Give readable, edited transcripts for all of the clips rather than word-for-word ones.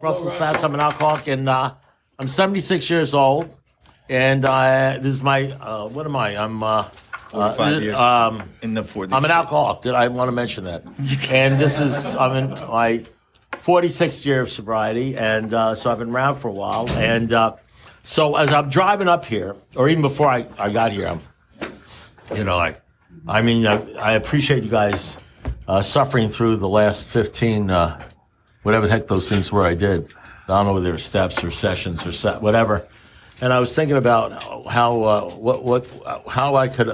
Russell Spatz. I'm an alcoholic, and I'm 76 years old. And this is my, what am I? I'm 45 years in the 40s. I'm an alcoholic. I want to mention that. And I'm in my 46th year of sobriety, and so I've been around for a while. And so as I'm driving up here, or even before I got here, I appreciate you guys suffering through the last 15, whatever the heck those things were I did. I don't know whether they were steps or sessions or whatever. And I was thinking about how I could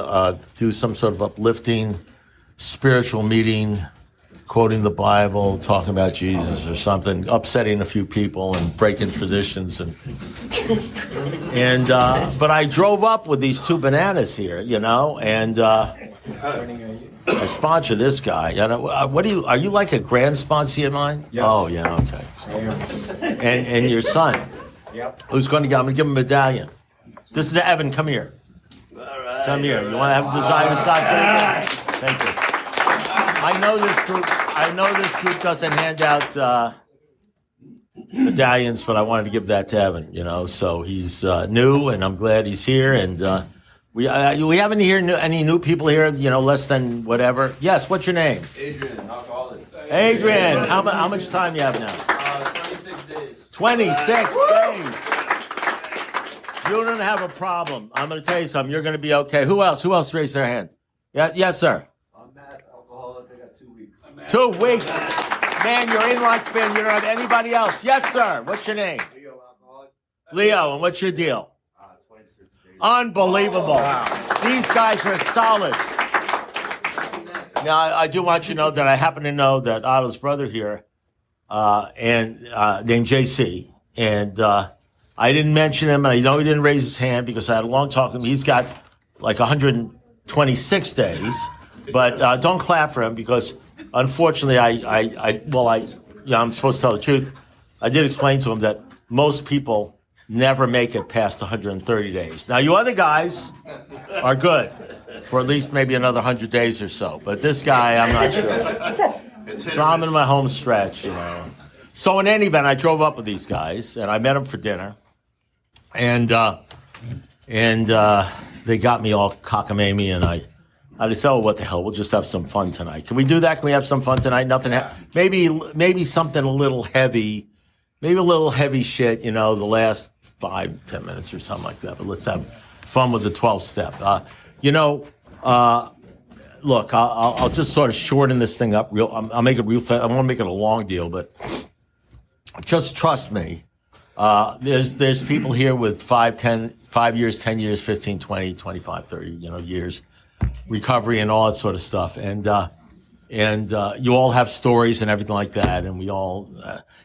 do some sort of uplifting spiritual meeting, quoting the Bible, talking about Jesus or something, upsetting a few people and breaking traditions but I drove up with these two bananas here, and I sponsor this guy. Are you like a grand sponsor of mine? Yes. Oh yeah, okay. And your son. Yep. I'm going to give him a medallion. This is Evan. Come here. All right. Come here. You want to have a desire to stop drinking? Take this. I know this group doesn't hand out medallions, but I wanted to give that to Evan. So he's new, and I'm glad he's here. And we haven't here any new people here. Less than whatever. Yes. What's your name? Adrian, alcoholic. Adrian. How much time do you have now? 26 days. 26 days. You don't have a problem. I'm going to tell you something. You're going to be okay. Who else? Who else raised their hand? Yeah, yes, sir. I'm Matt, alcoholic. I got 2 weeks. 2 weeks. Man, you're in like Ben. You don't have anybody else. Yes, sir. What's your name? Leo, alcoholic. Leo, and what's your deal? 26 days. Unbelievable. These guys are solid. Now, I do want you to know that I happen to know that Otto's brother here, named JC, and I didn't mention him, and I know he didn't raise his hand because I had a long talk with him. He's got like 126 days, but don't clap for him because unfortunately, I'm supposed to tell the truth. I did explain to him that most people never make it past 130 days. Now, you other guys are good for at least maybe another 100 days or so, but this guy, I'm not sure. So I'm in my home stretch, So in any event, I drove up with these guys, and I met them for dinner, and they got me all cockamamie, and I said, "Oh, what the hell? We'll just have some fun tonight. Can we do that? Can we have some fun tonight? Nothing. Maybe something a little heavy, shit. The last 5-10 minutes or something like that. But let's have fun with the 12th step. Look, I'll just sort of shorten this thing up. I'll make it real fast. I want to make it a long deal, but just trust me. There's people here with 5 years, 10 years, 15, 20, 25, 30, years, recovery and all that sort of stuff. And you all have stories and everything like that. And we all,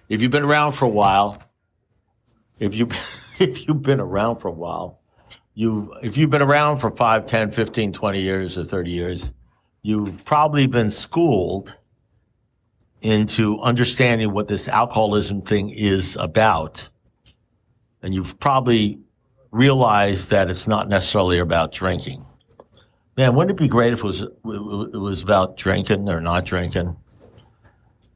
if you've been around for a while, if you've been around for a while, if you've been around for 5, 10, 15, 20 years or 30 years, you've probably been schooled into understanding what this alcoholism thing is about. And you've probably realized that it's not necessarily about drinking. Man, wouldn't it be great if it was about drinking or not drinking?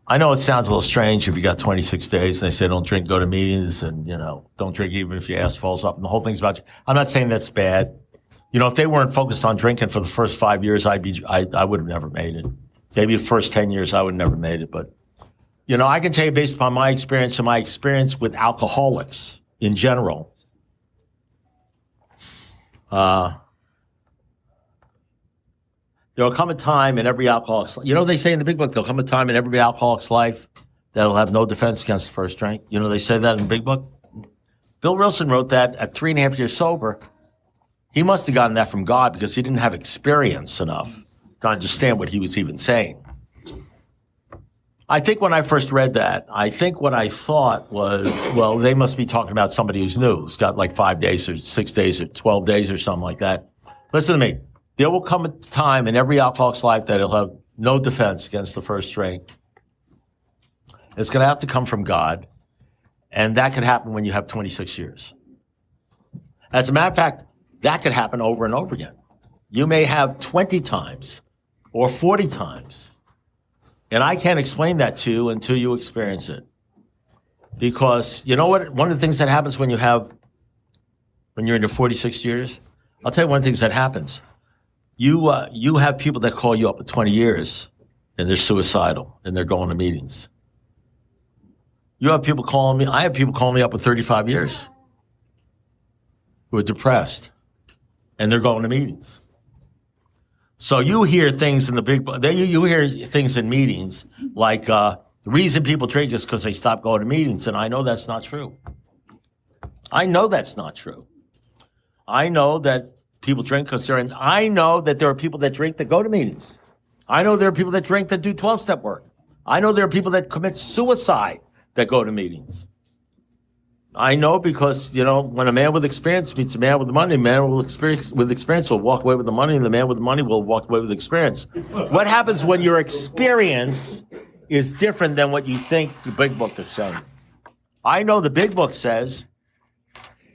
I know it sounds a little strange if you got 26 days and they say don't drink, go to meetings, and, don't drink even if your ass falls up. And the whole thing's about, I'm not saying that's bad. If they weren't focused on drinking for the first 5 years, I would have never made it. Maybe the first 10 years, I would have never made it. But, I can tell you based upon my experience and my experience with alcoholics in general, there'll come a time in every alcoholic's life. They say in the big book, there'll come a time in every alcoholic's life that'll have no defense against the first drink. They say that in the big book. Bill Wilson wrote that at 3.5 years sober. He must have gotten that from God because he didn't have experience enough to understand what he was even saying. I think when I first read that, what I thought was, well, they must be talking about somebody who's new, who's got like 5 days or 6 days or 12 days or something like that. Listen to me. There will come a time in every alcoholic's life that he'll have no defense against the first drink. It's going to have to come from God, and that could happen when you have 26 years. As a matter of fact, that could happen over and over again. You may have 20 times or 40 times, and I can't explain that to you until you experience it. Because you know what? One of the things that happens when you're in your 46 years, I'll tell you one of the things that happens. You have people that call you up at 20 years and they're suicidal and they're going to meetings. You have people calling me. I have people calling me up at 35 years who are depressed and they're going to meetings. So you hear things in the big, you hear things in meetings like the reason people drink is because they stop going to meetings. And I know that's not true. I know that's not true. I know that people drink because I know that there are people that drink that go to meetings. I know there are people that drink that do 12-step work. I know there are people that commit suicide that go to meetings. I know because, when a man with experience meets a man with money, a man with experience will walk away with the money, and the man with the money will walk away with experience. What happens when your experience is different than what you think the big book is saying? I know the big book says,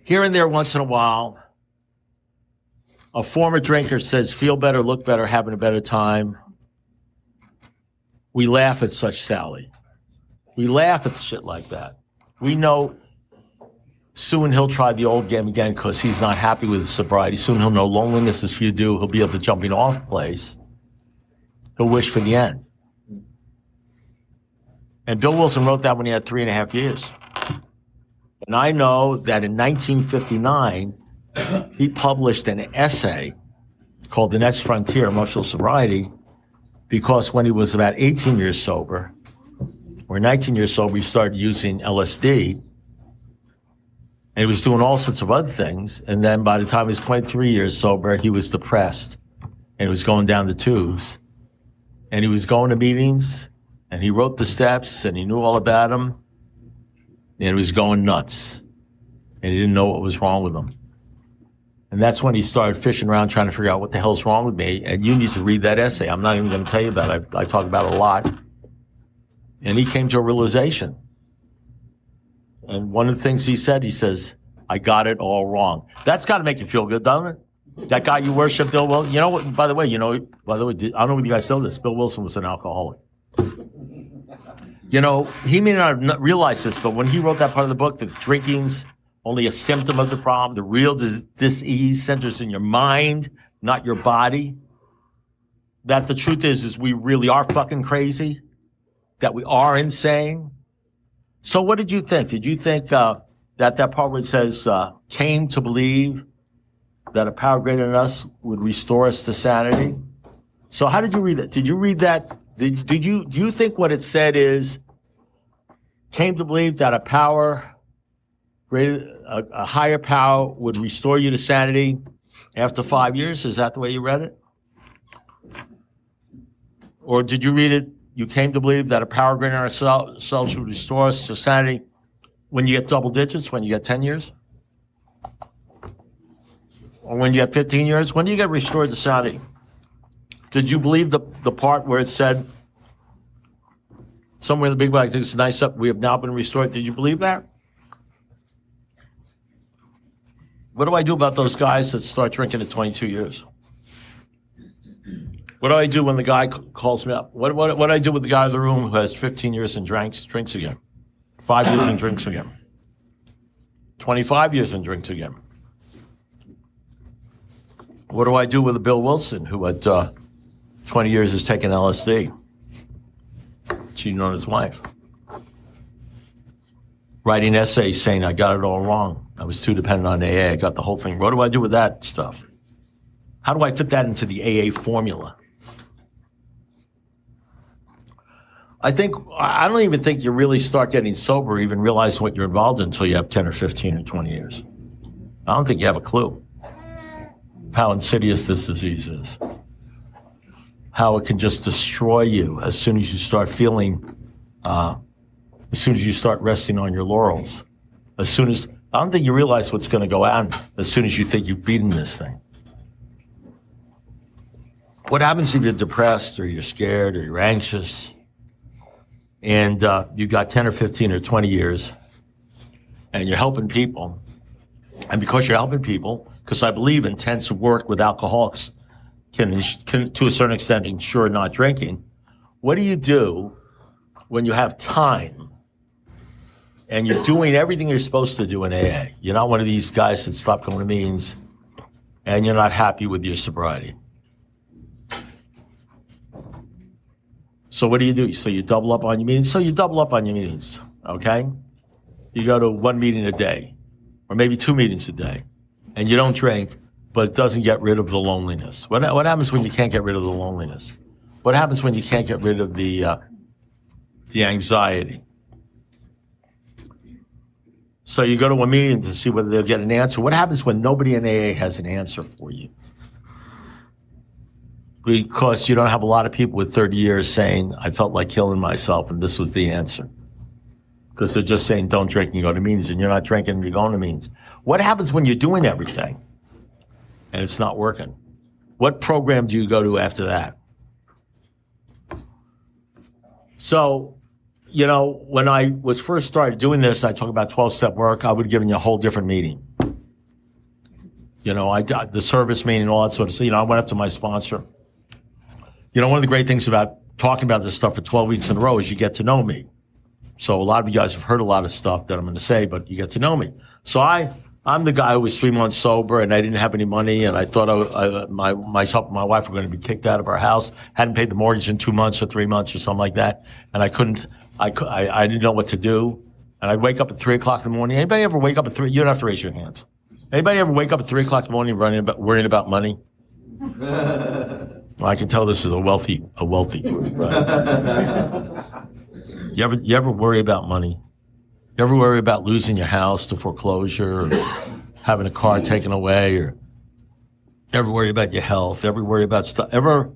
here and there once in a while, a former drinker says, feel better, look better, having a better time. We laugh at such Sally. We laugh at shit like that. We know soon he'll try the old game again because he's not happy with his sobriety. Soon he'll know loneliness is few do. He'll be at the jumping off place. He'll wish for the end. And Bill Wilson wrote that when he had 3.5 years. And I know that in 1959, he published an essay called The Next Frontier, Emotional Sobriety, because when he was about 18 years sober, or 19 years sober, he started using LSD, and he was doing all sorts of other things. And then by the time he was 23 years sober, he was depressed, and he was going down the tubes, and he was going to meetings, and he wrote the steps, and he knew all about them, and he was going nuts, and he didn't know what was wrong with him. And that's when he started fishing around trying to figure out what the hell's wrong with me. And you need to read that essay. I'm not even going to tell you about it. I talk about it a lot. And he came to a realization. And one of the things he says, I got it all wrong. That's got to make you feel good, doesn't it? That guy you worship, Bill Wilson. You know what? By the way, I don't know if you guys know this. Bill Wilson was an alcoholic. He may not have realized this, but when he wrote that part of the book, that drinking's only a symptom of the problem, the real disease centers in your mind, not your body. That the truth is we really are fucking crazy, that we are insane. So what did you think? Did you think that part where it says, came to believe that a power greater than us would restore us to sanity? So how did you read that? Did you read that? Do you think what it said is, came to believe that a higher power would restore you to sanity after 5 years? Is that the way you read it? Or did you read it, you came to believe that a power greater than ourselves would restore us to sanity when you get double digits, when you get 10 years? Or when you get 15 years? When do you get restored to sanity? Did you believe the part where it said, somewhere in the big book, I think it's nice up, we have now been restored? Did you believe that? What do I do about those guys that start drinking at 22 years? What do I do when the guy calls me up? What do I do with the guy in the room who has 15 years and drinks again? 5 years and drinks again? 25 years and drinks again? What do I do with a Bill Wilson who at 20 years has taken LSD, cheating on his wife, writing essays saying I got it all wrong, I was too dependent on AA, I got the whole thing? What do I do with that stuff? How do I fit that into the AA formula? I don't even think you really start getting sober or even realize what you're involved in until you have 10 or 15 or 20 years. I don't think you have a clue how insidious this disease is, how it can just destroy you as soon as you start feeling, as soon as you start resting on your laurels, I don't think you realize what's going to go on as soon as you think you've beaten this thing. What happens if you're depressed or you're scared or you're anxious and you've got 10 or 15 or 20 years and you're helping people, and because you're helping people, because I believe intensive work with alcoholics can to a certain extent ensure not drinking, what do you do when you have time and you're doing everything you're supposed to do in AA. You're not one of these guys that stop going to meetings and you're not happy with your sobriety. So what do? So you double up on your meetings. Okay? You go to one meeting a day, or maybe 2 meetings a day, and you don't drink, but it doesn't get rid of the loneliness. What happens when you can't get rid of the loneliness? What happens when you can't get rid of the anxiety? So you go to a meeting to see whether they'll get an answer. What happens when nobody in AA has an answer for you? Because you don't have a lot of people with 30 years saying, I felt like killing myself, and this was the answer. Because they're just saying, don't drink and go to meetings, and you're not drinking and you're going to meetings. What happens when you're doing everything and it's not working? What program do you go to after that? So, when I was first started doing this, I talk about 12-step work, I would have given you a whole different meeting. I got the service meeting and all that sort of stuff. I went up to my sponsor. One of the great things about talking about this stuff for 12 weeks in a row is you get to know me. So a lot of you guys have heard a lot of stuff that I'm going to say, but you get to know me. So I'm the guy who was 3 months sober and I didn't have any money, and I thought myself and my wife were going to be kicked out of our house. Hadn't paid the mortgage in 2 months or 3 months or something like that, and I didn't know what to do. And I'd wake up at 3 o'clock in the morning. Anybody ever wake up at 3? You don't have to raise your hands. Anybody ever wake up at 3 o'clock in the morning worrying about money? Well, I can tell this is a wealthy group, right? You ever worry about money? You ever worry about losing your house to foreclosure, or having a car taken away, or ever worry about your health? Ever worry about stuff? Ever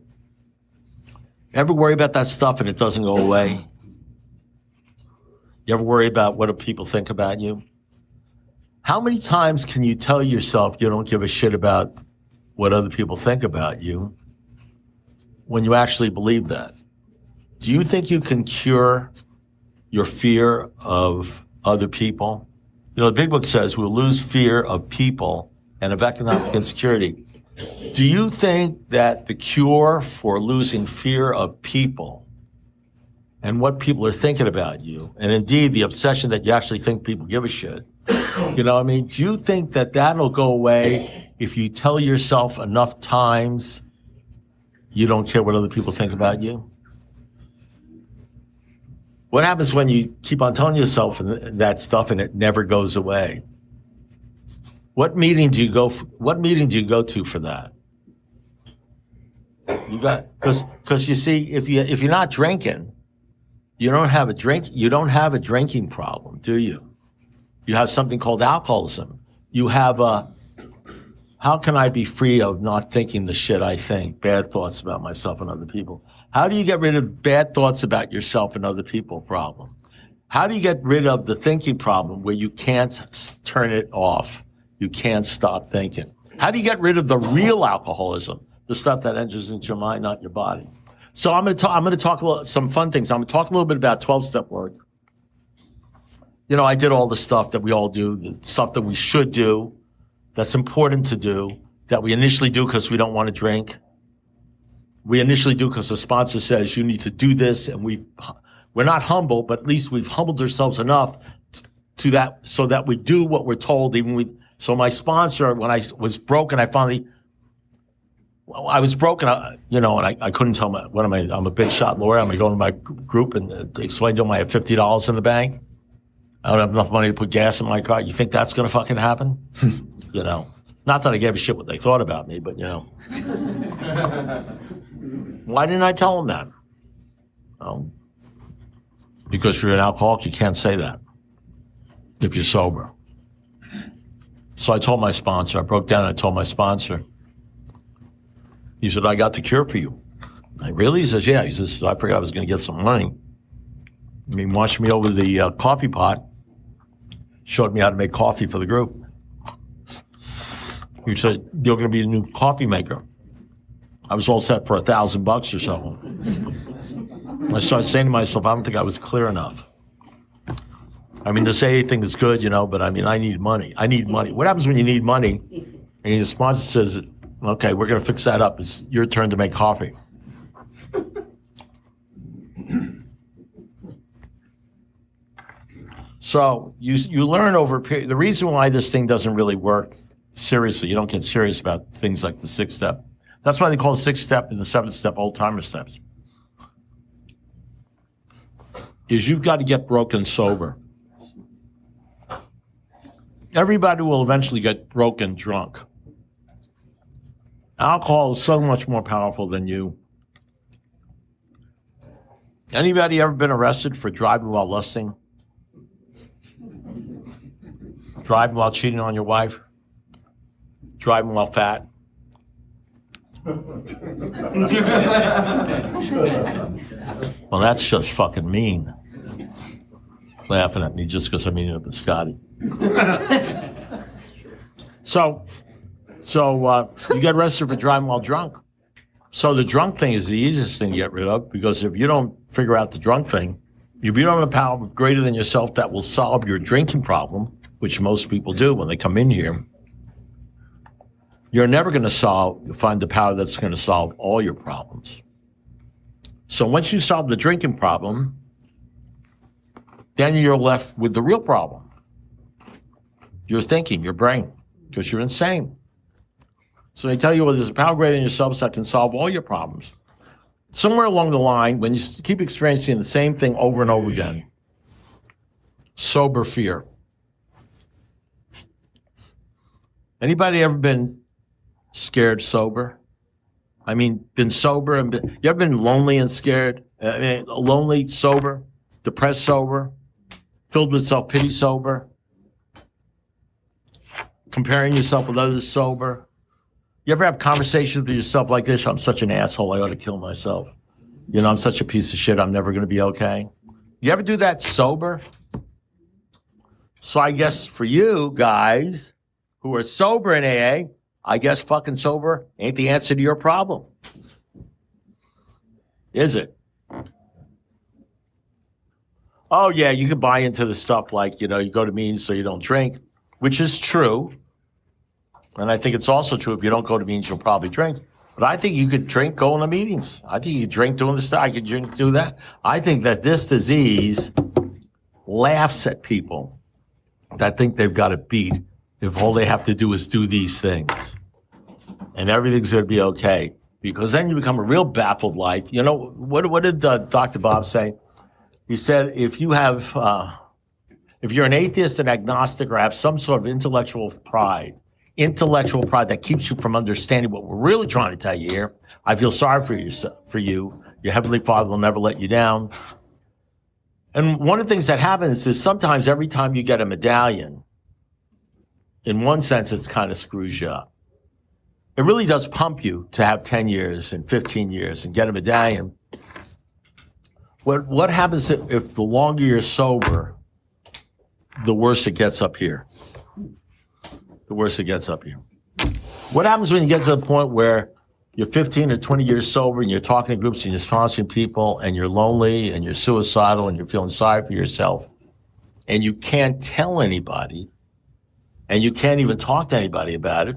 worry about that stuff and it doesn't go away? You ever worry about what do people think about you? How many times can you tell yourself you don't give a shit about what other people think about you when you actually believe that? Do you think you can cure your fear of other people? The Big Book says we'll lose fear of people and of economic insecurity. Do you think that the cure for losing fear of people and what people are thinking about you, and indeed the obsession that you actually think people give a shit, do you think that that'll go away if you tell yourself enough times you don't care what other people think about you? What happens when you keep on telling yourself that stuff and it never goes away? What meeting do you go to for that? Because you see, if you're not drinking, you don't have a drinking problem, do you? You have something called alcoholism. You have how can I be free of not thinking the shit I think, bad thoughts about myself and other people? How do you get rid of bad thoughts about yourself and other people problem? How do you get rid of the thinking problem where you can't turn it off? You can't stop thinking. How do you get rid of the real alcoholism, the stuff that enters into your mind, not your body? So I'm going to talk some fun things. I'm going to talk a little bit about 12-step work. I did all the stuff that we all do, the stuff that we should do, that's important to do, that we initially do because we don't want to drink. We initially do because the sponsor says you need to do this, and we're not humble, but at least we've humbled ourselves enough to that so that we do what we're told. So my sponsor, when I was broken, I was broken, and I couldn't tell him, what am I? I'm a big shot lawyer. I'm going to go to my group and explain to them I have $50 in the bank. I don't have enough money to put gas in my car. You think that's going to fucking happen? Not that I gave a shit what they thought about me, but why didn't I tell them that? Well, because you're an alcoholic, you can't say that if you're sober. So I told my sponsor, I broke down and I told my sponsor. He said, I got the cure for you. Really? He says, yeah. He says, I forgot I was going to get some money. He washed me over the coffee pot, showed me how to make coffee for the group. He said, you're going to be a new coffee maker. I was all set for $1,000 or so. I started saying to myself, I don't think I was clear enough. To say anything is good, but I need money. I need money. What happens when you need money and your sponsor says, okay, we're going to fix that up. It's your turn to make coffee. So you learn over a period. The reason why this thing doesn't really work seriously, you don't get serious about things like the 6-step. That's why they call the 6-step and the 7-step old-timer steps. Is you've got to get broken sober. Everybody will eventually get broken drunk. Alcohol is so much more powerful than you. Anybody ever been arrested for driving while lusting? Driving while cheating on your wife? Driving while fat? Well, that's just fucking mean. Laughing at me just because I'm meeting up with Scotty. So you get arrested for driving while drunk. So the drunk thing is the easiest thing to get rid of, because if you don't figure out the drunk thing, if you don't have a power greater than yourself that will solve your drinking problem, which most people do when they come in here, you're never going to find the power that's going to solve all your problems. So once you solve the drinking problem, then you're left with the real problem. Your thinking, your brain, because you're insane. So they tell you, well, there's a power greater than yourself that can solve all your problems. Somewhere along the line, when you keep experiencing the same thing over and over again, sober fear. Anybody ever been scared sober? I mean, been sober and you ever been lonely and scared? Lonely sober, depressed sober, filled with self-pity sober, comparing yourself with others sober. You ever have conversations with yourself like this? I'm such an asshole, I ought to kill myself. You know, I'm such a piece of shit, I'm never going to be okay. You ever do that sober? So I guess for you guys who are sober in AA, I guess fucking sober ain't the answer to your problem. Is it? Oh, yeah, you can buy into the stuff like, you go to meetings so you don't drink, which is true. And I think it's also true, if you don't go to meetings, you'll probably drink. But I think you could drink going to meetings. I think you could drink doing the stuff. I could drink do that. I think that this disease laughs at people that think they've got it beat if all they have to do is do these things. And everything's going to be okay. Because then you become a real baffled life. You know, what did Dr. Bob say? He said, if you're an atheist and agnostic or have some sort of intellectual pride that keeps you from understanding what we're really trying to tell you here, I feel sorry for you. Your Heavenly Father will never let you down. And one of the things that happens is sometimes every time you get a medallion, in one sense, it kind of screws you up. It really does pump you to have 10 years and 15 years and get a medallion. What happens if the longer you're sober, the worse it gets up here? The worse it gets up here. What happens when you get to the point where you're 15 or 20 years sober and you're talking to groups and you're sponsoring people and you're lonely and you're suicidal and you're feeling sorry for yourself and you can't tell anybody and you can't even talk to anybody about it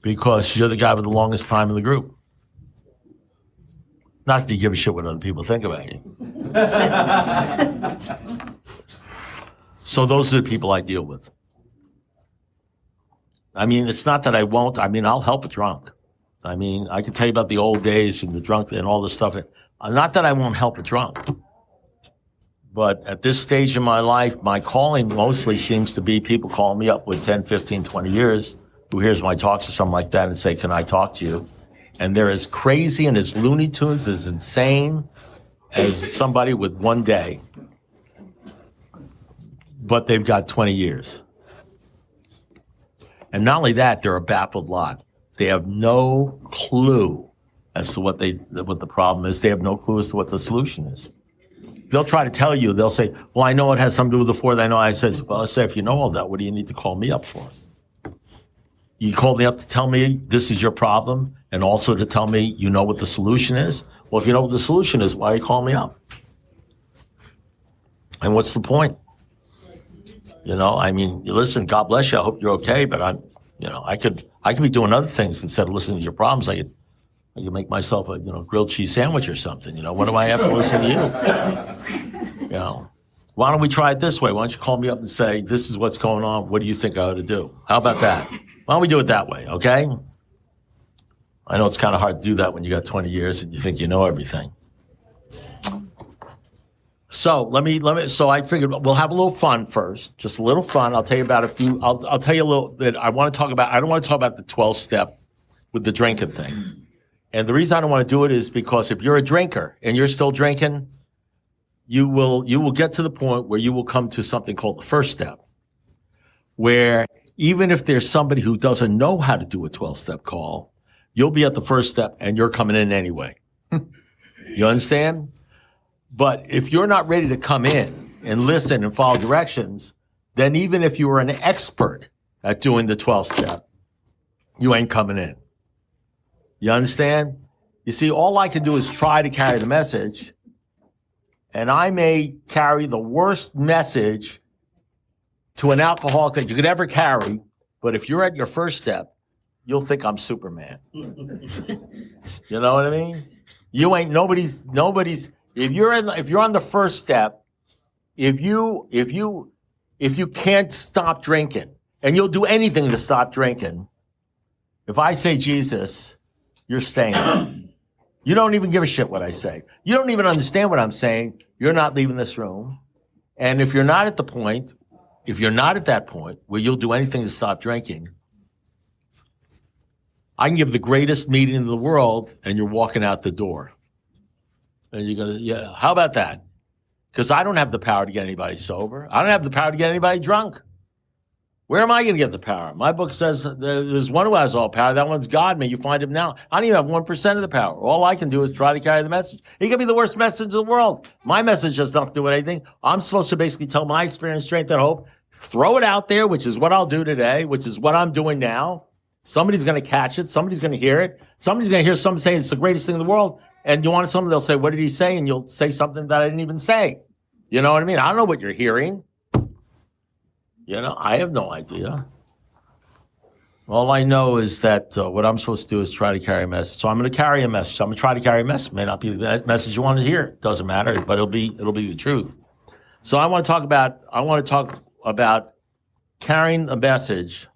because you're the guy with the longest time in the group? Not that you give a shit what other people think about you. So those are the people I deal with. I mean, it's not that I won't. I mean, I'll help a drunk. I mean, I can tell you about the old days and the drunk and all this stuff. Not that I won't help a drunk. But at this stage in my life, my calling mostly seems to be people calling me up with 10, 15, 20 years who hears my talks or something like that and say, can I talk to you? And they're as crazy and as Looney Tunes, as insane as somebody with one day. But they've got 20 years. And not only that, they're a baffled lot. They have no clue as to what the problem is. They have no clue as to what the solution is. They'll try to tell you, they'll say, well, I know it has something to do with the fourth. I know. I says, well, I say, if you know all that, what do you need to call me up for? You called me up to tell me this is your problem and also to tell me you know what the solution is? Well, if you know what the solution is, why are you calling me up? And what's the point? I mean, listen, God bless you. I hope you're okay, but I could be doing other things instead of listening to your problems. I could make myself a, grilled cheese sandwich or something. What do I have to listen to you? Why don't we try it this way? Why don't you call me up and say, this is what's going on. What do you think I ought to do? How about that? Why don't we do it that way, okay? I know it's kind of hard to do that when you got 20 years and you think you know everything. So so I figured we'll have a little fun first, just a little fun. I'll tell you about a few, I'll tell you a little bit. I don't want to talk about the 12-step with the drinking thing. And the reason I don't want to do it is because if you're a drinker and you're still drinking, you will get to the point where you will come to something called the first step, where even if there's somebody who doesn't know how to do a 12-step call, you'll be at the first step and you're coming in anyway. You understand? But if you're not ready to come in and listen and follow directions, then even if you were an expert at doing the 12th step, you ain't coming in. You understand? You see, all I can do is try to carry the message, and I may carry the worst message to an alcoholic that you could ever carry, but if you're at your first step, you'll think I'm Superman. You know what I mean? You ain't nobody's. If you're on the first step, if you can't stop drinking, and you'll do anything to stop drinking, if I say Jesus, you're staying. You don't even give a shit what I say. You don't even understand what I'm saying. You're not leaving this room. And if you're not at that point where you'll do anything to stop drinking, I can give the greatest meeting in the world and you're walking out the door. And you're going to, yeah, how about that? Because I don't have the power to get anybody sober. I don't have the power to get anybody drunk. Where am I going to get the power? My book says there's one who has all power. That one's God. May you find him now. I don't even have 1% of the power. All I can do is try to carry the message. It can be the worst message in the world. My message has nothing to do with anything. I'm supposed to basically tell my experience, strength, and hope, throw it out there, which is what I'll do today, which is what I'm doing now. Somebody's going to catch it. Somebody's going to hear it. Somebody's going to hear someone saying it's the greatest thing in the world. And you want something, they'll say, what did he say? And you'll say something that I didn't even say. You know what I mean? I don't know what you're hearing. You know, I have no idea. All I know is that what I'm supposed to do is try to carry a message. So I'm going to carry a message. I'm going to try to carry a message. It may not be the message you want to hear. Doesn't matter, but it'll be the truth. So I want to talk about carrying a message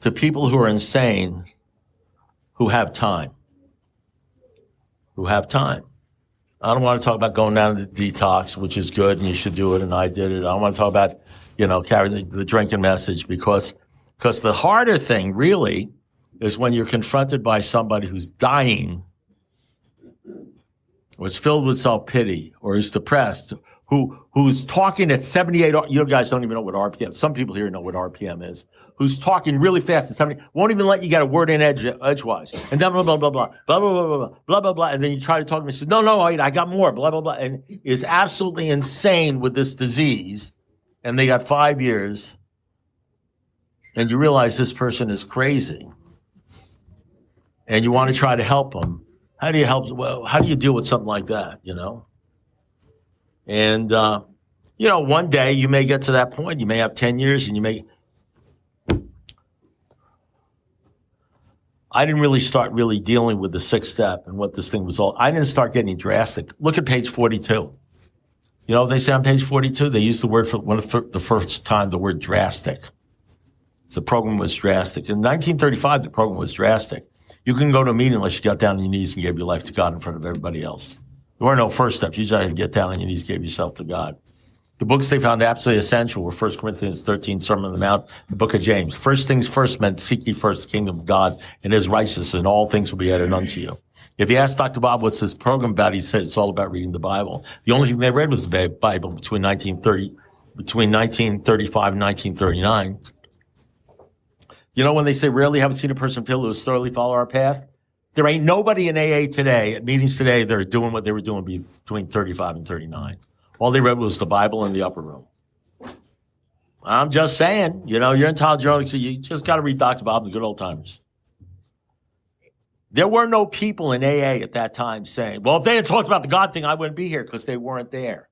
to people who are insane, who have time. I don't want to talk about going down to the detox, which is good, and you should do it, and I did it. I don't want to talk about, carrying the drinking message because the harder thing really is when you're confronted by somebody who's dying, or is filled with self-pity, or is depressed, who's talking at 78, you guys don't even know what RPM, some people here know what RPM is, who's talking really fast at 70, won't even let you get a word in edgewise, and then blah, blah, blah, blah, blah, blah, blah, blah, blah, blah, blah, and then you try to talk to him, he says, no, wait, I got more, blah, blah, blah, and is absolutely insane with this disease, and they got 5 years, and you realize this person is crazy, and you want to try to help them. How do you help? Well, how do you deal with something like that, And, one day you may get to that point. You may have 10 years and you may. I didn't really start dealing with the sixth step and what this thing was all. I didn't start getting drastic. Look at page 42. You know what they say on page 42? They used the word for the first time, the word drastic. The program was drastic. In 1935, the program was drastic. You couldn't go to a meeting unless you got down on your knees and gave your life to God in front of everybody else. There were no first steps. You just had to get down on your knees, gave yourself to God. The books they found absolutely essential were 1 Corinthians 13, Sermon on the Mount, the book of James. First things first meant seek ye first the kingdom of God and his righteousness, and all things will be added unto you. If you ask Dr. Bob what's this program about, he said it's all about reading the Bible. The only thing they read was the Bible between 1935 and 1939. You know when they say rarely have we seen a person feel who has thoroughly followed our path? There ain't nobody in AA today, at meetings today, that are doing what they were doing between 35 and 39. All they read was the Bible in the upper room. I'm just saying, you're entitled, so you just got to read Dr. Bob and the good old timers. There were no people in AA at that time saying, well, if they had talked about the God thing, I wouldn't be here, because they weren't there.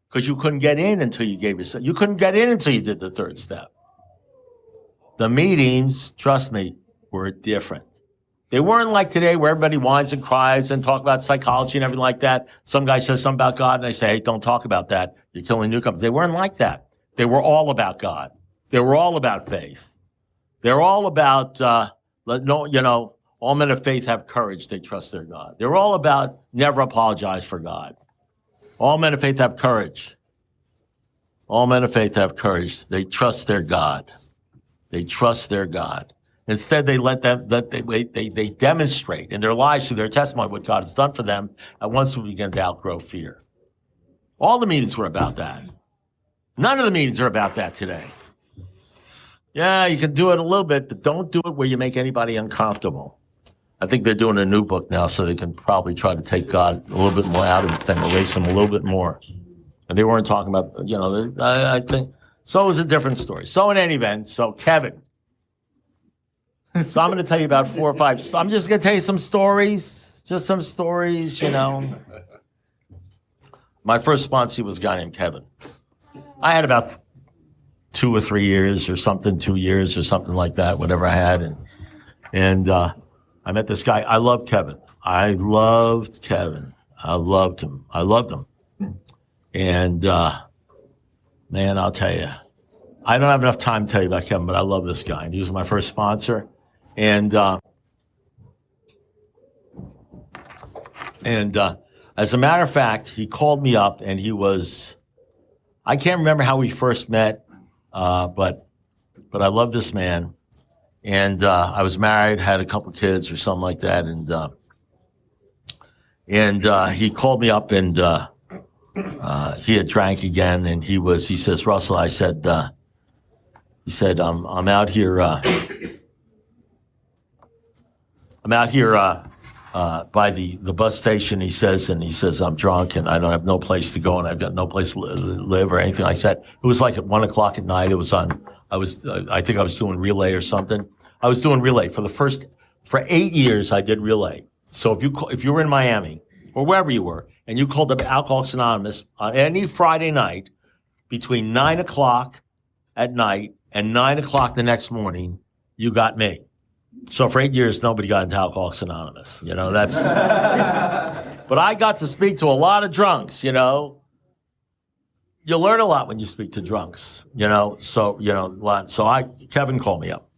Because you couldn't get in until you gave yourself. You couldn't get in until you did the third step. The meetings, trust me, were different. They weren't like today where everybody whines and cries and talk about psychology and everything like that. Some guy says something about God and they say, hey, don't talk about that. You're killing newcomers. They weren't like that. They were all about God. They were all about faith. They're all about, all men of faith have courage. They trust their God. They're all about never apologize for God. All men of faith have courage. All men of faith have courage. They trust their God. They trust their God. Instead, they they demonstrate in their lives through their testimony what God has done for them. And once we begin to outgrow fear. All the meetings were about that. None of the meetings are about that today. Yeah, you can do it a little bit, but don't do it where you make anybody uncomfortable. I think they're doing a new book now, so they can probably try to take God a little bit more out of the thing, erase him a little bit more. And they weren't talking about, I think, so it was a different story. So in any event, Kevin. So I'm going to tell you about 4 or 5. I'm just going to tell you some stories, just some stories, My first sponsor was a guy named Kevin. I had about 2 or 3 years or something, 2 years or something like that, whatever I had. And I met this guy. I loved Kevin. I loved Kevin. I loved him. And, man, I'll tell you, I don't have enough time to tell you about Kevin, but I love this guy. And he was my first sponsor. And as a matter of fact, he called me up and I can't remember how we first met, but I love this man. And I was married, had a couple kids or something like that. And he called me up and he had drank again. And he says, Russell, he said, I'm out here, by the bus station, he says, I'm drunk and I don't have no place to go and I've got no place to live or anything like that. It was like at 1:00 at night. I think I was doing relay or something. I was doing relay for 8 years. I did relay. So if you were in Miami or wherever you were and you called up Alcoholics Anonymous on any Friday night between 9:00 at night and 9:00 the next morning, you got me. So for 8 years, nobody got into Alcoholics Anonymous. That's but I got to speak to a lot of drunks, You learn a lot when you speak to drunks, So, Kevin called me up.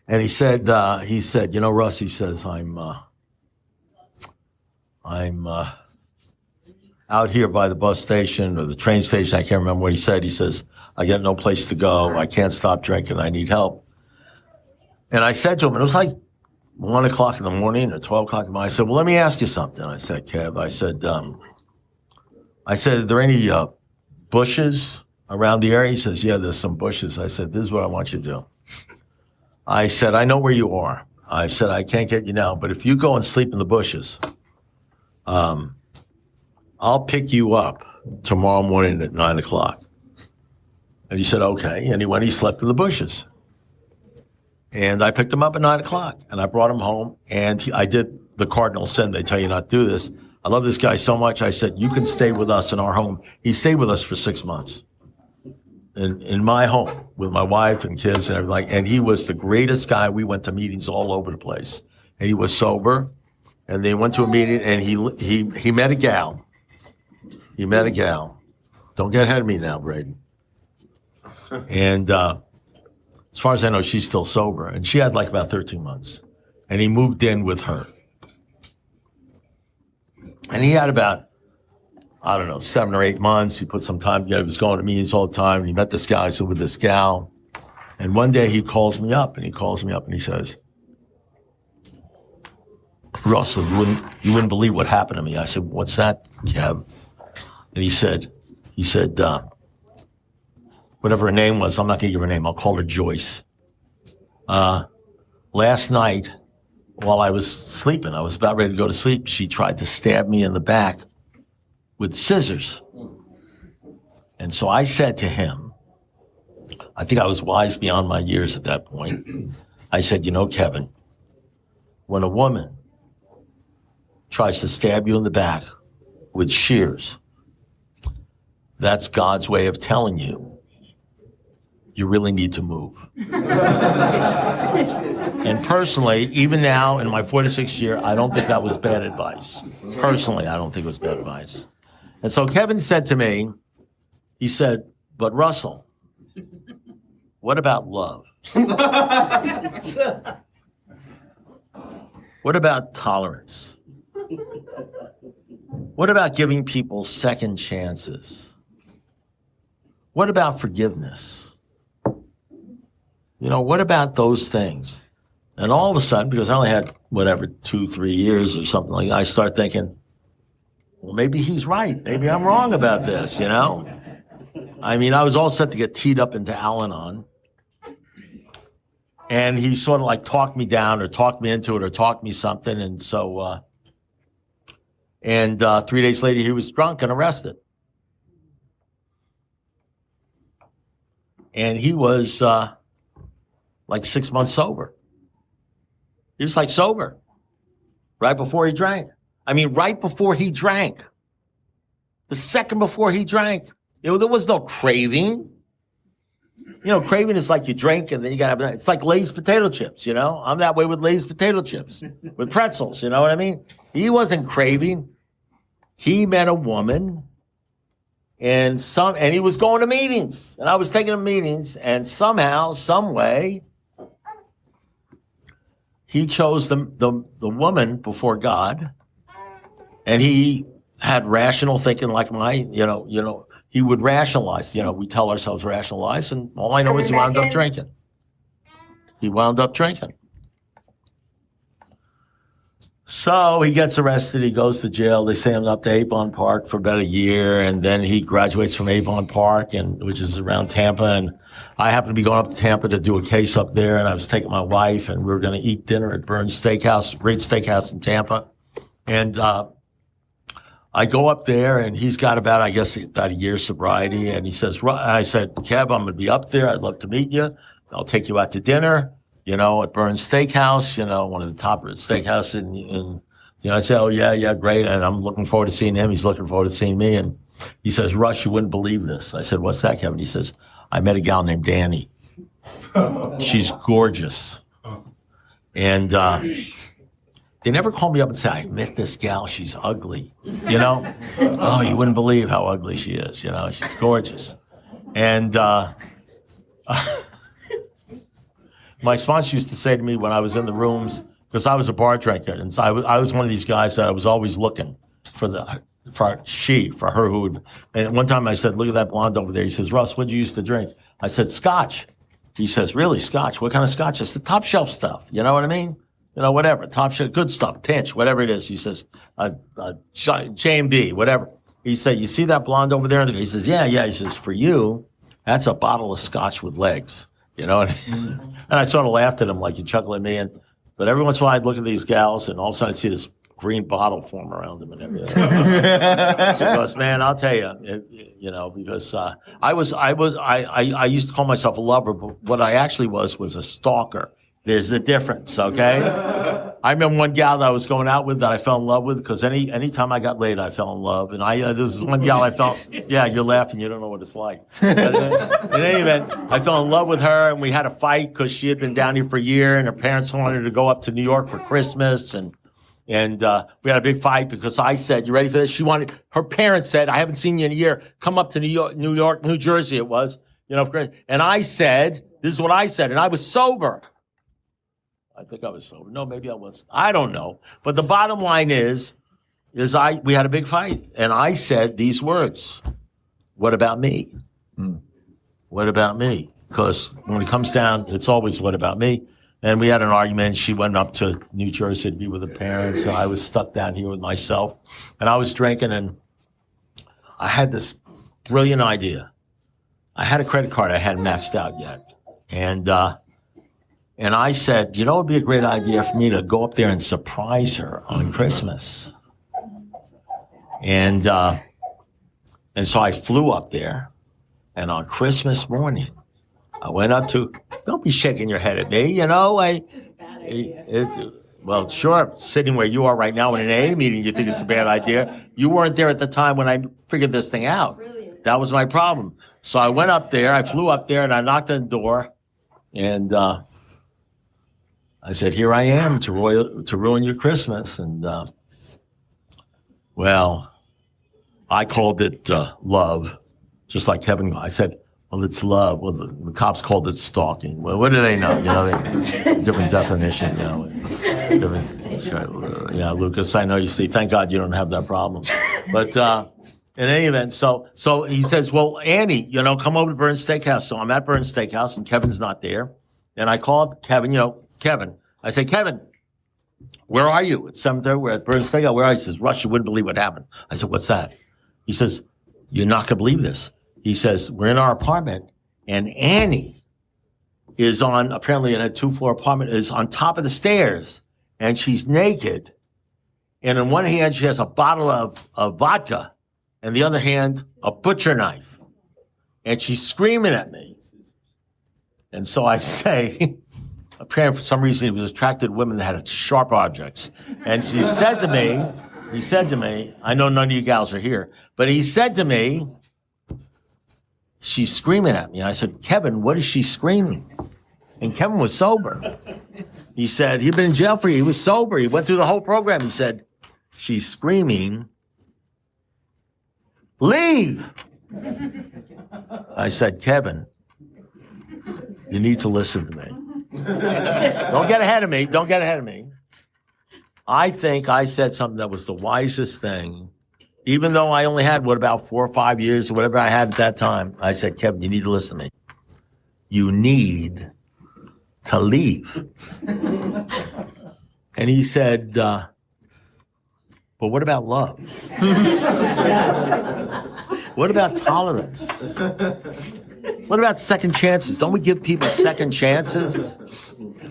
And he said, Russ, he says, I'm out here by the bus station or the train station. I can't remember what he said. He says, I got no place to go. I can't stop drinking. I need help. And I said to him, and it was like 1:00 in the morning or 12:00 in the morning. I said, well, let me ask you something. I said, Kev, I said, are there any bushes around the area? He says, yeah, there's some bushes. I said, this is what I want you to do. I said, I know where you are. I said, I can't get you now, but if you go and sleep in the bushes, I'll pick you up tomorrow morning at 9:00. And he said, okay. And he slept in the bushes. And I picked him up at 9:00 and I brought him home and I did the cardinal sin. They tell you not to do this. I love this guy so much. I said, you can stay with us in our home. He stayed with us for 6 months in my home with my wife and kids and everything. And he was the greatest guy. We went to meetings all over the place and he was sober and they went to a meeting and he met a gal. He met a gal. Don't get ahead of me now, Braden. And, as far as I know, she's still sober. And she had like about 13 months. And he moved in with her. And he had about, 7 or 8 months. He put some time together. He was going to meetings all the time. And he met this guy. So with this gal. And one day he calls me up. And he says, Russell, you wouldn't believe what happened to me. I said, what's that, Kev? And he said, whatever her name was, I'm not going to give her name. I'll call her Joyce. Last night, while I was sleeping, I was about ready to go to sleep, she tried to stab me in the back with scissors. And so I said to him, I think I was wise beyond my years at that point. I said, Kevin, when a woman tries to stab you in the back with shears, that's God's way of telling you you really need to move. And personally, even now in my 46th year, I don't think that was bad advice. Personally, I don't think it was bad advice. And so Kevin said to me, he said, but Russell, what about love? What about tolerance? What about giving people second chances? What about forgiveness? You know, what about those things? And all of a sudden, because I only had, 2-3 years or something like that, I start thinking, well, maybe he's right. Maybe I'm wrong about this, you know? I mean, I was all set to get teed up into Al-Anon. And he sort of like talked me down or talked me into it or talked me something. And so, 3 days later, he was drunk and arrested. And he was like 6 months sober. He was like sober right before he drank. I mean, right before he drank. The second before he drank. There was no craving. You know, craving is like you drink and then you gotta have, it's like Lay's potato chips, you know? I'm that way with Lay's potato chips, with pretzels, you know what I mean? He wasn't craving. He met a woman and he was going to meetings and I was taking him to meetings and somehow, some way, he chose the woman before God and he had rational thinking like he would rationalize, we tell ourselves rationalize, and all I know is he wound up drinking. He wound up drinking. So he gets arrested, he goes to jail, they send him up to Avon Park for about a year, and then he graduates from Avon Park, which is around Tampa, and I happened to be going up to Tampa to do a case up there, and I was taking my wife, and we were going to eat dinner at Burns Steakhouse, great steakhouse in Tampa, and I go up there and he's got about a year's sobriety. And he says, I said, Kev, I'm going to be up there. I'd love to meet you. I'll take you out to dinner, at Burns Steakhouse, one of the top steakhouses in I said, oh yeah, great. And I'm looking forward to seeing him. He's looking forward to seeing me. And he says, Russ, you wouldn't believe this. I said, what's that, Kevin? He says, I met a gal named Danny. She's gorgeous. And, they never call me up and say, I met this gal, she's ugly, Oh, you wouldn't believe how ugly she is, she's gorgeous. And my sponsor used to say to me when I was in the rooms, because I was a bar drinker, and so I was one of these guys that I was always looking for her who would, and one time I said, look at that blonde over there. He says, Russ, what'd you used to drink? I said, Scotch. He says, really, Scotch? What kind of Scotch? It's the top shelf stuff, you know what I mean? Whatever, top shit, good stuff, pinch, whatever it is. He says, J&B, whatever. He said, you see that blonde over there? He says, yeah. He says, for you, that's a bottle of Scotch with legs, And I sort of laughed at him like you chuckle at me. But every once in a while I'd look at these gals and all of a sudden I'd see this green bottle form around them and everything. Because, man, I'll tell you, because I used to call myself a lover, but what I actually was a stalker. There's a difference, okay? I remember one gal that I was going out with that I fell in love with because anytime I got laid, I fell in love. And this is one gal I felt, yeah, you're laughing, you don't know what it's like. But in any event, I fell in love with her and we had a fight because she had been down here for a year and her parents wanted her to go up to New York for Christmas. And we had a big fight because I said, you ready for this? Her parents said, I haven't seen you in a year. Come up to New Jersey it was, and I said, this is what I said, and I was sober. I think I was sober. No, maybe I wasn't. I don't know. But the bottom line is we had a big fight. And I said these words. What about me? What about me? Because when it comes down, it's always what about me? And we had an argument. She went up to New Jersey to be with her parents. And I was stuck down here with myself. And I was drinking and I had this brilliant idea. I had a credit card I hadn't maxed out yet. And I said, it would be a great idea for me to go up there and surprise her on Christmas. And so I flew up there, and on Christmas morning, I went up to, don't be shaking your head at me, Just a bad idea. Well, sure, sitting where you are right now in an AA meeting, you think it's a bad idea. You weren't there at the time when I figured this thing out. Brilliant. That was my problem. So I went up there. I flew up there and I knocked on the door, and I said, "Here I am to ruin your Christmas." And well, I called it love, just like Kevin. I said, "Well, it's love." Well, the cops called it stalking. Well, what do they know? Different definition. Yeah, Lucas, I know you see. Thank God you don't have that problem. But in any event, so he says, "Well, Annie, come over to Burns Steakhouse." So I'm at Burns Steakhouse, and Kevin's not there. And I call up Kevin. Kevin. I say, "Kevin, where are you?" It's 7:30. We're at Burns Steakhouse. Where are you? He says, "Rush, you wouldn't believe what happened." I said, "What's that?" He says, "You're not gonna believe this." He says, "We're in our apartment, and Annie is apparently in a 2-floor apartment, is on top of the stairs, and she's naked. And in one hand, she has a bottle of vodka, and the other hand, a butcher knife. And she's screaming at me." And so I say, apparently for some reason, he was attracted to women that had sharp objects. And he said to me, I know none of you gals are here, but he said to me, "She's screaming at me." And I said, "Kevin, what is she screaming?" And Kevin was sober. He said he'd been in jail he was sober. He went through the whole program. He said, "She's screaming, 'Leave!'" I said, "Kevin, you need to listen to me. Don't get ahead of me. Don't get ahead of me. I think I said something that was the wisest thing, even though I only had, about 4 or 5 years or whatever I had at that time." I said, "Kevin, you need to listen to me. You need to leave." And he said, "But what about love? What about tolerance? What about second chances? Don't we give people second chances?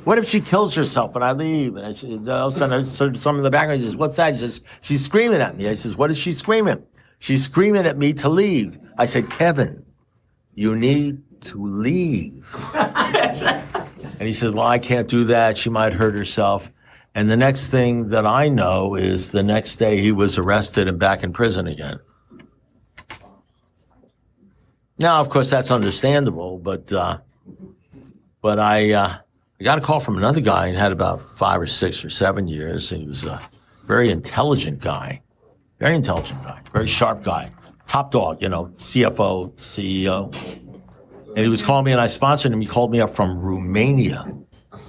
What if she kills herself when I leave?" And I said, all of a sudden, I heard someone in the background. He says, "What's that?" He says, "She's screaming at me." I says, "What is she screaming?" "She's screaming at me to leave." I said, "Kevin, you need to leave." And he said, "Well, I can't do that. She might hurt herself." And the next thing that I know is the next day he was arrested and back in prison again. Now, of course, that's understandable, but I got a call from another guy and had about 5 or 6 or 7 years, and he was a very intelligent guy, very sharp guy, top dog, CFO, CEO. And he was calling me, and I sponsored him. He called me up from Romania.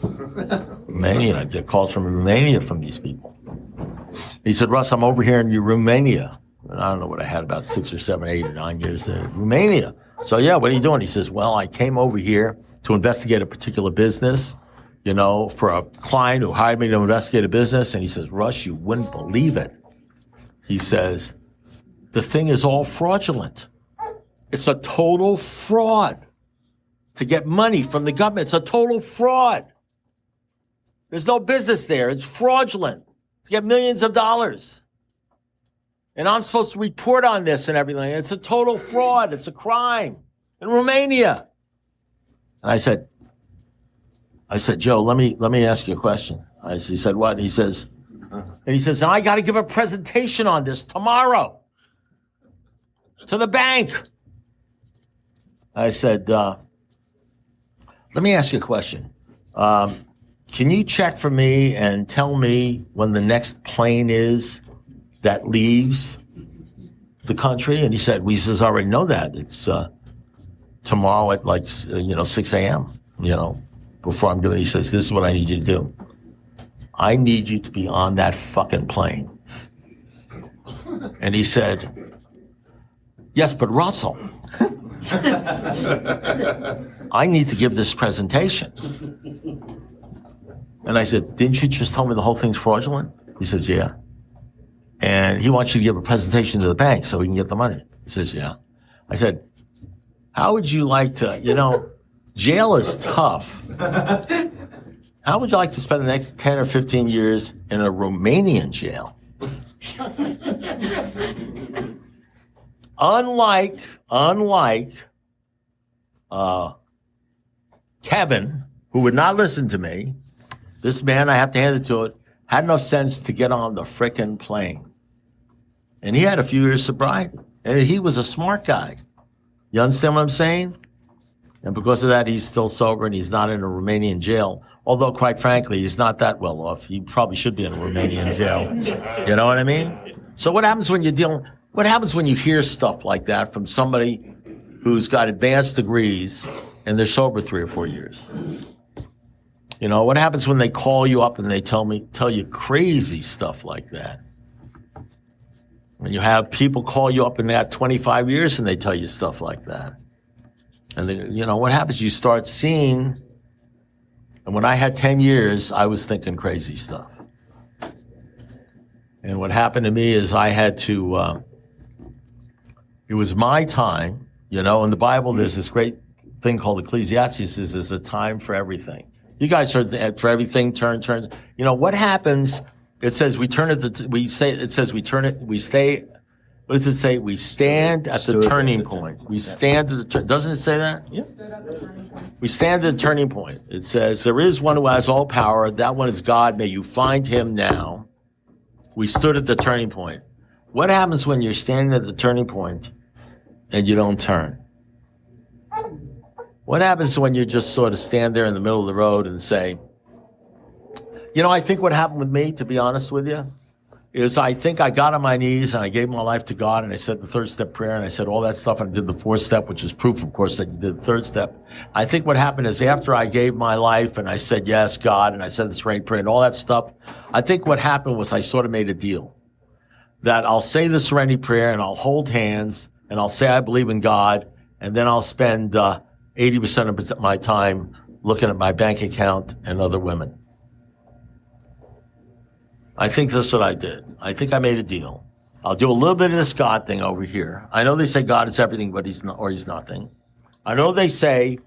I get calls from Romania from these people. He said, "Russ, I'm over here in Romania." And I don't know what I had, about 6 or 7, 8 or 9 years in Romania. So, "Yeah, what are you doing?" He says, "Well, I came over here to investigate a particular business, for a client who hired me to investigate a business." And he says, "Russ, you wouldn't believe it." He says, "The thing is all fraudulent. It's a total fraud to get money from the government. It's a total fraud. There's no business there. It's fraudulent to get millions of dollars. And I'm supposed to report on this and everything. It's a total fraud. It's a crime in Romania." And I said, "Joe, let me ask you a question." He said, "What?" He says, "I got to give a presentation on this tomorrow to the bank." I said, "Let me ask you a question. Can you check for me and tell me when the next plane is that leaves the country?" And he said, "We says already know that. It's tomorrow at 6 a.m., before I'm going." He says, "This is what I need you to do. I need you to be on that fucking plane." And he said, "Yes, but Russell, I need to give this presentation." And I said, "Didn't you just tell me the whole thing's fraudulent?" He says, "Yeah. And he wants you to give a presentation to the bank so he can get the money." He says, "Yeah." I said, "How would you like to, jail is tough. How would you like to spend the next 10 or 15 years in a Romanian jail?" Unlike Kevin, who would not listen to me, this man, I have to hand it to it, had enough sense to get on the frickin' plane. And he had a few years sobriety. And he was a smart guy. You understand what I'm saying? And because of that, he's still sober and he's not in a Romanian jail. Although, quite frankly, he's not that well off. He probably should be in a Romanian jail. You know what I mean? So what happens when what happens when you hear stuff like that from somebody who's got advanced degrees and they're sober 3 or 4 years? You know, what happens when they call you up and they tell you crazy stuff like that? When you have people call you up in that 25 years and they tell you stuff like that. And then, you know, what happens? You start seeing, and when I had 10 years, I was thinking crazy stuff. And what happened to me is I had to, it was my time, you know, in the Bible, there's this great thing called Ecclesiastes, there's a time for everything. You guys heard that for everything, turn. You know, what happens, it says we turn at we stay, what does it say? We stand at the turning point. We stand at the doesn't it say that? Yeah. We stand at the turning point. It says, there is one who has all power. That one is God. May you find him now. We stood at the turning point. What happens when you're standing at the turning point and you don't turn? What happens when you just sort of stand there in the middle of the road and say, you know, I think what happened with me, to be honest with you, is I think I got on my knees and I gave my life to God and I said the 3rd step prayer and I said all that stuff and I did the 4th step, which is proof, of course, that you did the 3rd step. I think what happened is after I gave my life and I said, yes, God, and I said the serenity prayer and all that stuff, I think what happened was I sort of made a deal that I'll say the serenity prayer and I'll hold hands and I'll say I believe in God and then I'll spend 80% of my time looking at my bank account and other women. I think that's what I did. I think I made a deal. I'll do a little bit of this God thing over here. I know they say God is everything, but he's not, or he's nothing. I know they say,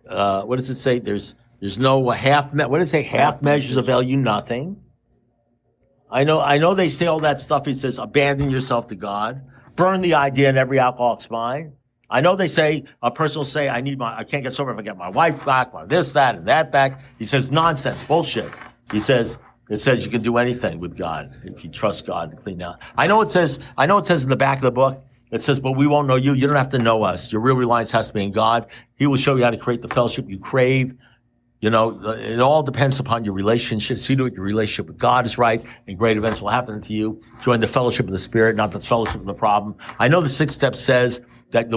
what does it say? There's no what does it say? Half measures avail you nothing. I know they say all that stuff. He says, abandon yourself to God. Burn the idea in every alcoholic's mind. I know they say, a person will say, I can't get sober if I get my wife back, or this, that, and that back. He says, nonsense, bullshit. He says, it says you can do anything with God if you trust God and clean out. I know it says in the back of the book, it says, but we won't know you. You don't have to know us. Your real reliance has to be in God. He will show you how to create the fellowship you crave. You know, it all depends upon your relationship. See to it your relationship with God is right, and great events will happen to you. Join the fellowship of the Spirit, not the fellowship of the problem. I know the 6th step says that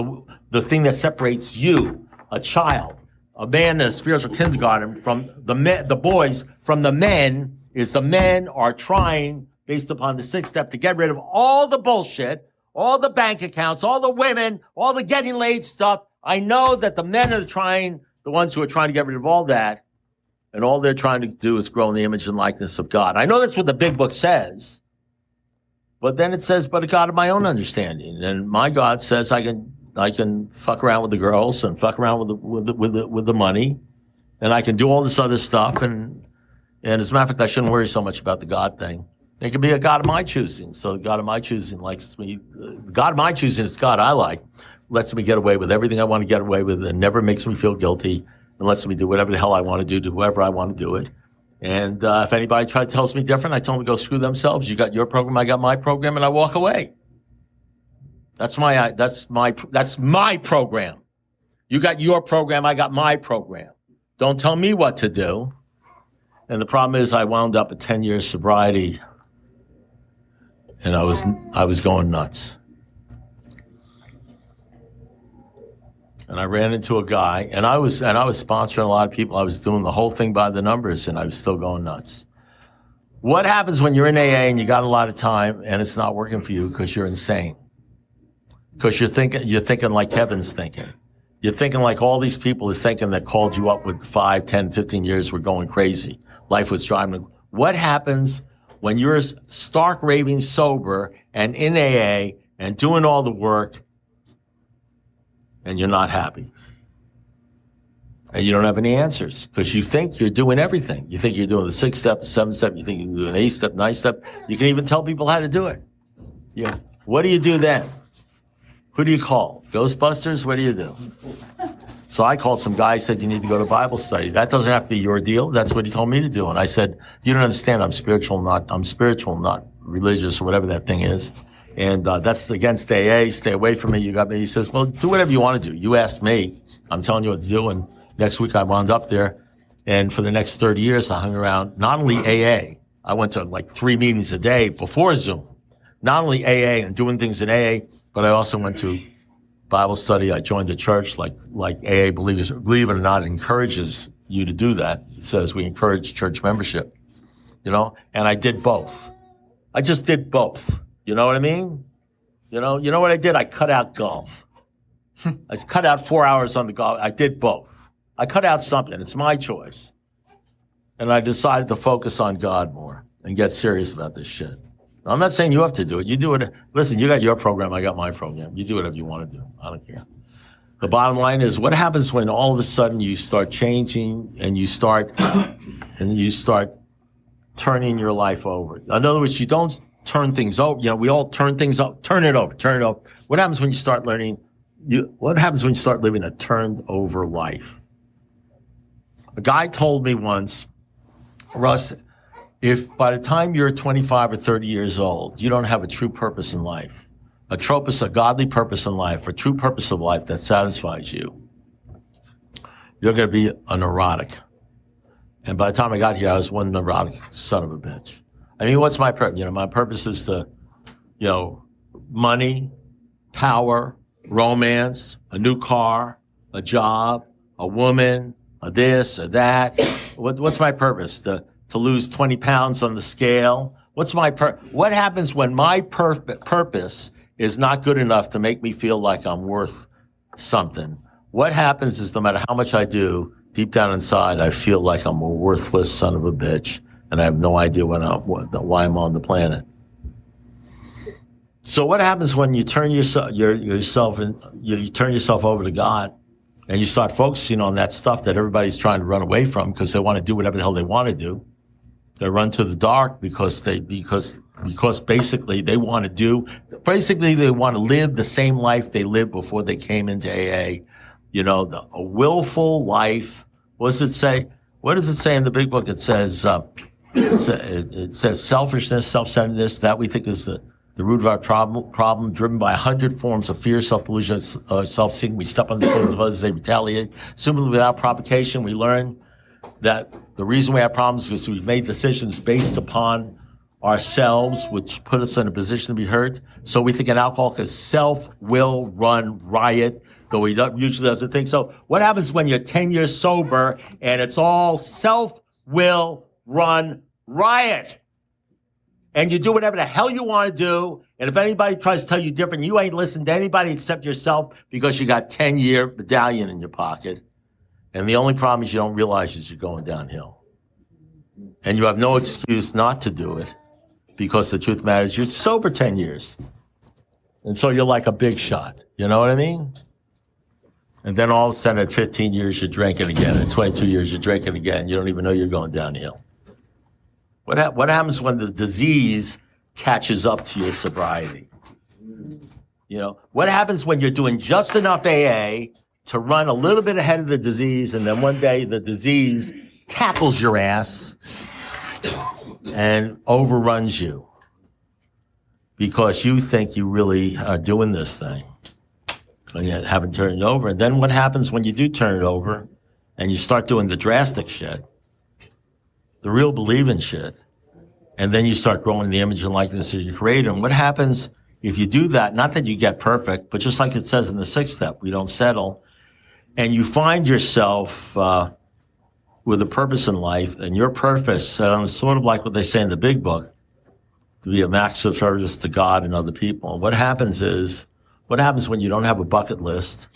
the thing that separates you, a child, a man in a spiritual kindergarten, from the boys, from the men, is the men are trying, based upon the 6th step, to get rid of all the bullshit, all the bank accounts, all the women, all the getting laid stuff. I know that the men are the ones who are trying to get rid of all that, and all they're trying to do is grow in the image and likeness of God. I know that's what the big book says, but then it says, but a God of my own understanding. And my God says I can fuck around with the girls and fuck around with the money, and I can do all this other stuff, and as a matter of fact, I shouldn't worry so much about the God thing. It can be a God of my choosing. So the God of my choosing likes me. The God of my choosing is God I like. Lets me get away with everything I want to get away with and never makes me feel guilty and lets me do whatever the hell I want to do to whoever I want to do it. And if anybody tells me different, I tell them to go screw themselves. You got your program, I got my program, and I walk away. That's my program. You got your program, I got my program. Don't tell me what to do. And the problem is I wound up at 10 years sobriety and I was going nuts. And I ran into a guy and I was sponsoring a lot of people. I was doing the whole thing by the numbers and I was still going nuts. What happens when you're in AA and you got a lot of time and it's not working for you because you're insane? Because you're thinking like Kevin's thinking. You're thinking like all these people are thinking that called you up with 5, 10, 15 years were going crazy. Life was driving them. What happens when you're stark raving sober and in AA and doing all the work and you're not happy? And you don't have any answers because you think you're doing everything. You think you're doing the 6th step, the 7th step. You think you can do an 8th step, 9th step. You can even tell people how to do it. Yeah. What do you do then? Who do you call? Ghostbusters? What do you do? So I called some guy, said, you need to go to Bible study. That doesn't have to be your deal. That's what he told me to do. And I said, you don't understand. I'm spiritual, not religious or whatever that thing is. And that's against AA. Stay away from me. You got me. He says, well, do whatever you want to do. You asked me. I'm telling you what to do. And next week I wound up there. And for the next 30 years, I hung around not only AA. I went to like 3 meetings a day before Zoom. Not only AA and doing things in AA, but I also went to Bible study. I joined the church like AA, believe it or not, encourages you to do that. It says we encourage church membership, and I did both. I just did both. You know what I mean? You know what I did? I cut out golf. I cut out 4 hours on the golf. I did both. I cut out something. It's my choice. And I decided to focus on God more and get serious about this shit. I'm not saying you have to do it. You do it. Listen, you got your program. I got my program. You do whatever you want to do. I don't care. The bottom line is, what happens when all of a sudden you start changing and you start turning your life over? In other words, you don't turn things over. We all turn things up. Turn it over. What happens when you start learning? What happens when you start living a turned over life? A guy told me once, Russ, if by the time you're 25 or 30 years old, you don't have a true purpose in life, a godly purpose in life, a true purpose of life that satisfies you, you're going to be a neurotic. And by the time I got here, I was one neurotic son of a bitch. I mean, what's my purpose? My purpose is to, money, power, romance, a new car, a job, a woman, a this, or that. What's my purpose? To lose 20 pounds on the scale? What happens when my purpose is not good enough to make me feel like I'm worth something? What happens is no matter how much I do, deep down inside, I feel like I'm a worthless son of a bitch, and I have no idea why I'm on the planet. So what happens when you turn yourself over to God, and you start focusing on that stuff that everybody's trying to run away from because they want to do whatever the hell they want to do? They run to the dark because basically they want to live the same life they lived before they came into AA. A willful life. What does it say? What does it say in the big book? It says selfishness, self-centeredness. That we think is the root of our problem, driven by 100 forms of fear, self-delusion, self-seeking. We step on the toes of others, they retaliate. Assuming without provocation, we learn that the reason we have problems is because we've made decisions based upon ourselves, which put us in a position to be hurt. So we think an alcoholic is self-will run riot, though he usually doesn't think so. What happens when you're 10 years sober and it's all self-will run riot? And you do whatever the hell you want to do. And if anybody tries to tell you different, you ain't listening to anybody except yourself because you got 10-year medallion in your pocket. And the only problem is you don't realize is you're going downhill. And you have no excuse not to do it because the truth matters. You're sober 10 years. And so you're like a big shot. You know what I mean? And then all of a sudden at 15 years, you're drinking again. At 22 years, you're drinking again. You don't even know you're going downhill. What happens when the disease catches up to your sobriety? What happens when you're doing just enough AA to run a little bit ahead of the disease, and then one day the disease tackles your ass and overruns you because you think you really are doing this thing and you haven't turned it over. And then what happens when you do turn it over and you start doing the drastic shit, the real believing shit, and then you start growing the image and likeness of your creator? And what happens if you do that? Not that you get perfect, but just like it says in the 6th step, we don't settle. And you find yourself with a purpose in life, and your purpose sounds sort of like what they say in the big book, to be a max of service to God and other people. And what happens when you don't have a bucket list,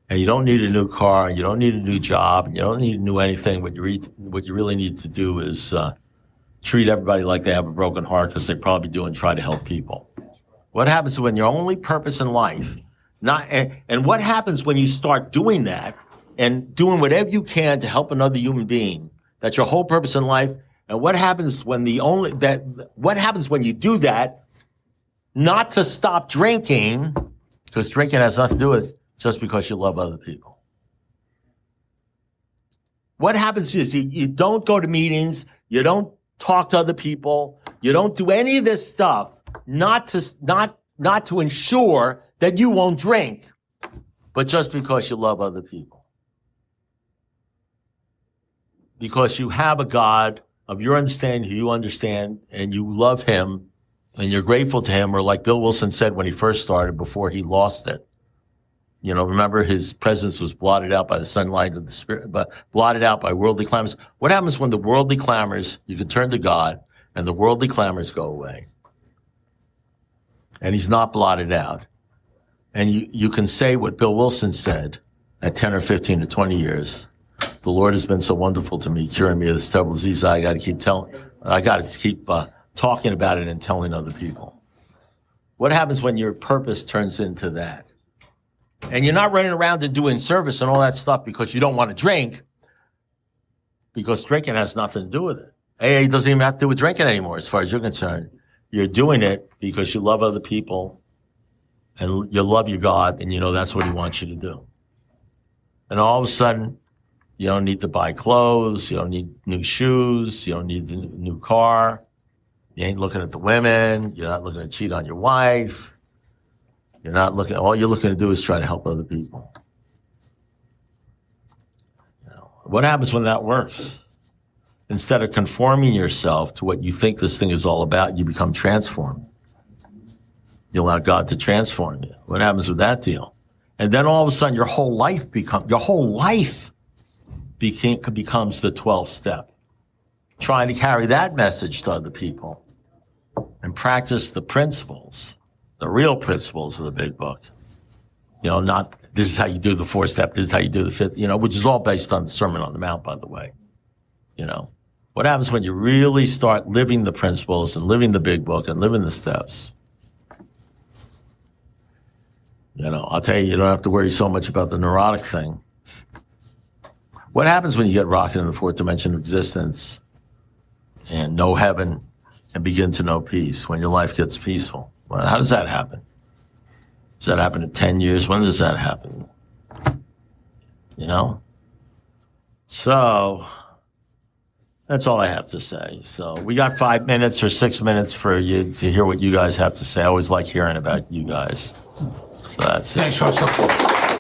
and you don't need a new car, and you don't need a new job, and you don't need to do anything? What you really need to do is treat everybody like they have a broken heart, because they probably do, and try to help people. What happens when your only purpose in life, and what happens when you start doing that and doing whatever you can to help another human being? That's your whole purpose in life. And what happens when what happens when you do that, not to stop drinking, because drinking has nothing to do with just because you love other people. What happens is you don't go to meetings, you don't talk to other people, you don't do any of this stuff, not not to ensure that you won't drink, but just because you love other people. Because you have a God of your understanding, who you understand, and you love him, and you're grateful to him, or like Bill Wilson said when he first started, before he lost it. You know, remember his presence was blotted out by the sunlight of the Spirit, but blotted out by worldly clamors. What happens when the worldly clamors, you can turn to God, and the worldly clamors go away? And he's not blotted out. And you can say what Bill Wilson said at 10 or 15 or 20 years. The Lord has been so wonderful to me, curing me of this terrible disease. I got to keep talking about it and telling other people. What happens when your purpose turns into that? And you're not running around and doing service and all that stuff because you don't want to drink, because drinking has nothing to do with it. AA doesn't even have to do with drinking anymore, as far as you're concerned. You're doing it because you love other people and you love your God, and you know that's what he wants you to do. And all of a sudden, you don't need to buy clothes, you don't need new shoes, you don't need a new car, you ain't looking at the women, you're not looking to cheat on your wife. All you're looking to do is try to help other people. You know, what happens when that works? Instead of conforming yourself to what you think this thing is all about, you become transformed. You allow God to transform you. What happens with that deal? And then all of a sudden your whole life becomes the 12th step. Trying to carry that message to other people and practice the principles. The real principles of the big book. You know, not this is how you do the 4th step, this is how you do the 5th, you know, which is all based on the Sermon on the Mount, by the way. You know, what happens when you really start living the principles and living the big book and living the steps? You know, I'll tell you, you don't have to worry so much about the neurotic thing. What happens when you get rocked in the 4th dimension of existence and know heaven and begin to know peace, when your life gets peaceful? Well, how does that happen? Does that happen in 10 years? When does that happen? You know? So, that's all I have to say. So, we got 5 minutes or 6 minutes for you to hear what you guys have to say. I always like hearing about you guys. So that's it. Thanks, Russell.